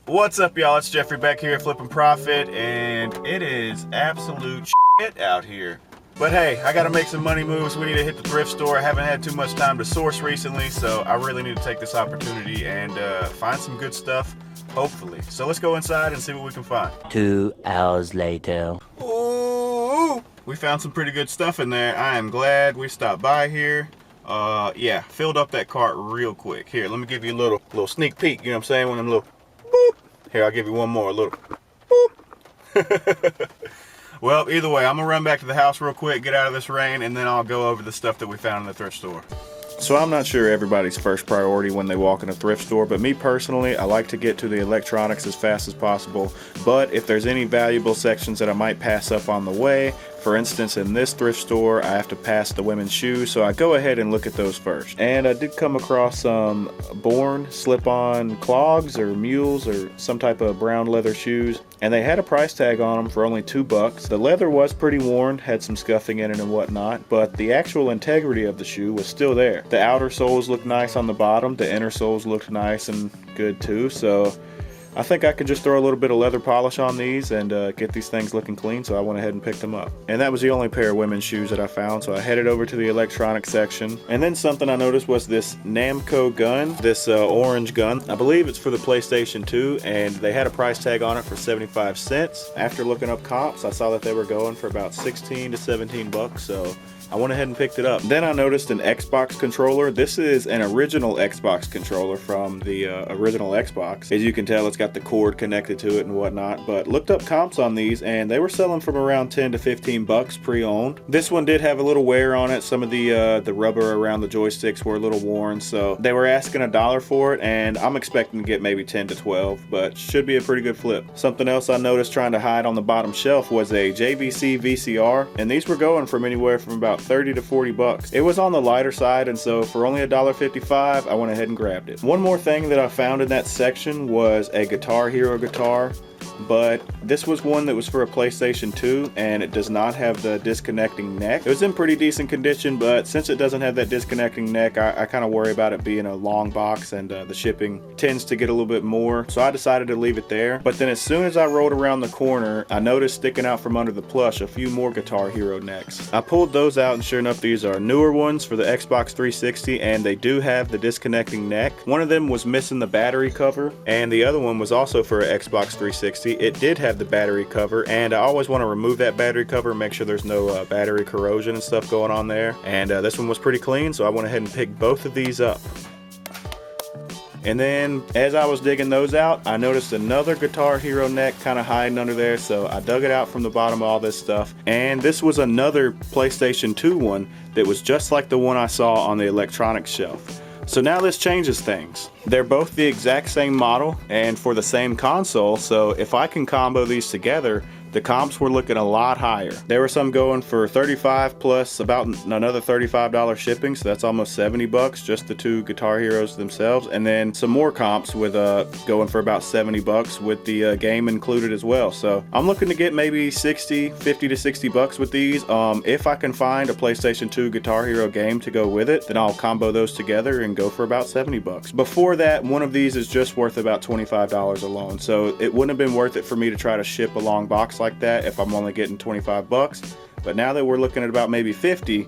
What's up, y'all? It's Jeffrey back here at Flippin' Profit, and it is absolute shit out here. But hey, I gotta make some money moves. We need to hit the thrift store. I haven't had too much time to source recently, so I really need to take this opportunity and find some good stuff, hopefully. So let's go inside and see what we can find. 2 hours later. Ooh, we found some pretty good stuff in there. I am glad we stopped by here. Yeah, filled up that cart real quick. Here, let me give you a little sneak peek, you know what I'm saying? One of them little boop. Here, I'll give you one more, a little boop. Well, either way, I'm gonna run back to the house real quick, get out of this rain, and then I'll go over the stuff that we found in the thrift store. So I'm not sure everybody's first priority when they walk in a thrift store, but me personally, I like to get to the electronics as fast as possible. But if there's any valuable sections that I might pass up on the way, for instance, in this thrift store, I have to pass the women's shoes, so I go ahead and look at those first. And I did come across some Born slip-on clogs or mules or some type of brown leather shoes, and they had a price tag on them for only $2. The leather was pretty worn, had some scuffing in it and whatnot, but the actual integrity of the shoe was still there. The outer soles looked nice on the bottom, the inner soles looked nice and good too, so I think I could just throw a little bit of leather polish on these and get these things looking clean, so I went ahead and picked them up. And that was the only pair of women's shoes that I found, so I headed over to the electronics section. And then something I noticed was this Namco gun, this orange gun. I believe it's for the PlayStation 2, and they had a price tag on it for 75 cents. After looking up comps, I saw that they were going for about 16 to 17 bucks, so I went ahead and picked it up. Then I noticed an Xbox controller. This is an original Xbox controller from the original Xbox. As you can tell, it's got the cord connected to it and whatnot, but looked up comps on these and they were selling from around 10 to 15 bucks pre-owned. This one did have a little wear on it. Some of the rubber around the joysticks were a little worn, so they were asking $1 for it, and I'm expecting to get maybe 10 to 12, but should be a pretty good flip. Something else I noticed trying to hide on the bottom shelf was a JVC VCR, and these were going from anywhere from about 30 to 40 bucks. It was on the lighter side, and so for only $1.55, I went ahead and grabbed it. One more thing that I found in that section was a Guitar Hero guitar, but this was one that was for a PlayStation 2, and it does not have the disconnecting neck. It was in pretty decent condition, but since it doesn't have that disconnecting neck, I kind of worry about it being a long box, and the shipping tends to get a little bit more, so I decided to leave it there. But then as soon as I rolled around the corner, I noticed sticking out from under the plush a few more Guitar Hero necks. I pulled those out, and sure enough, these are newer ones for the Xbox 360, and they do have the disconnecting neck. One of them was missing the battery cover, and the other one was also for an Xbox 360. It did have the battery cover, and I always want to remove that battery cover and make sure there's no battery corrosion and stuff going on there. And this one was pretty clean, so I went ahead and picked both of these up. And then as I was digging those out, I noticed another Guitar Hero neck kind of hiding under there, so I dug it out from the bottom of all this stuff. And this was another PlayStation 2 one that was just like the one I saw on the electronics shelf. So now this changes things. They're both the exact same model and for the same console, so if I can combo these together, the comps were looking a lot higher. There were some going for 35 plus about another $35 shipping, so that's almost 70 bucks, just the two Guitar Heroes themselves, and then some more comps with going for about 70 bucks with the game included as well. So I'm looking to get maybe 50 to 60 bucks with these. If I can find a PlayStation 2 Guitar Hero game to go with it, then I'll combo those together and go for about 70 bucks. Before that, one of these is just worth about $25 alone, so it wouldn't have been worth it for me to try to ship a long box like that if I'm only getting 25 bucks. But now that we're looking at about maybe 50,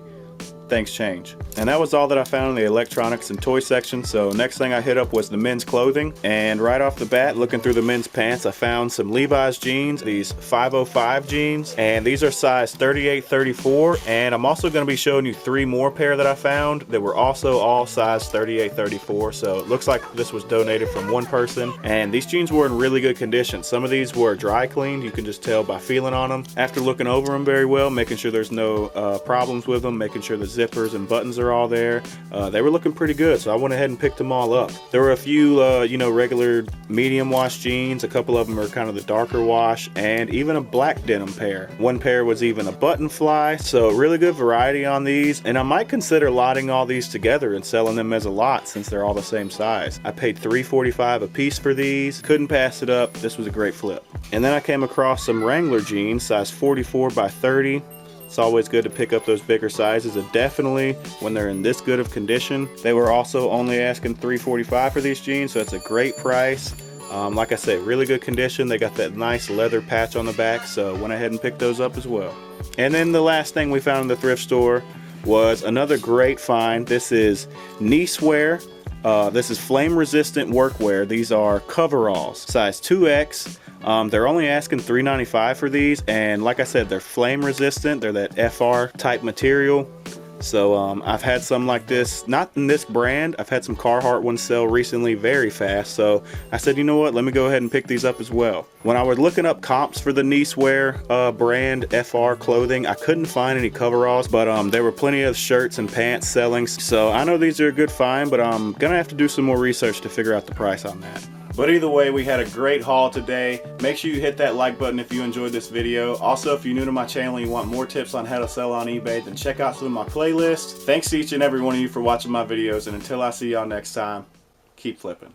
things change. And that was all that I found in the electronics and toy section. So next thing I hit up was the men's clothing, and right off the bat, looking through the men's pants, I found some Levi's jeans, these 505 jeans, and these are size 38-34. And I'm also going to be showing you 3 more pair that I found that were also all size 38-34. So it looks like this was donated from one person, and these jeans were in really good condition. Some of these were dry cleaned, you can just tell by feeling on them. After looking over them very well, making sure there's no problems with them, making sure the zippers and buttons are all there. They were looking pretty good, so I went ahead and picked them all up. There were a few, regular medium wash jeans. A couple of them are kind of the darker wash, and even a black denim pair. One pair was even a button fly, so really good variety on these. And I might consider lotting all these together and selling them as a lot since they're all the same size. I paid $3.45 a piece for these. Couldn't pass it up. This was a great flip. And then I came across some Wrangler jeans, size 44 by 30. It's always good to pick up those bigger sizes, and definitely when they're in this good of condition. They were also only asking $3.45 for these jeans, so it's a great price. Like I said, really good condition. They got that nice leather patch on the back, so went ahead and picked those up as well. And then the last thing we found in the thrift store was another great find. This is niece wear. This is flame resistant workwear. These are coveralls, size 2X. They're only asking $3.95 for these, and like I said, they're flame resistant. They're that FR type material. So I've had some like this, not in this brand. I've had some Carhartt ones sell recently very fast. So I said, you know what, let me go ahead and pick these up as well. When I was looking up comps for the niece wear brand FR clothing, I couldn't find any coveralls, but there were plenty of shirts and pants selling. So I know these are a good find, but I'm gonna have to do some more research to figure out the price on that. But either way, we had a great haul today. Make sure you hit that like button if you enjoyed this video. Also, if you're new to my channel and you want more tips on how to sell on eBay, then check out some of my playlists. Thanks to each and every one of you for watching my videos, and until I see y'all next time, keep flipping.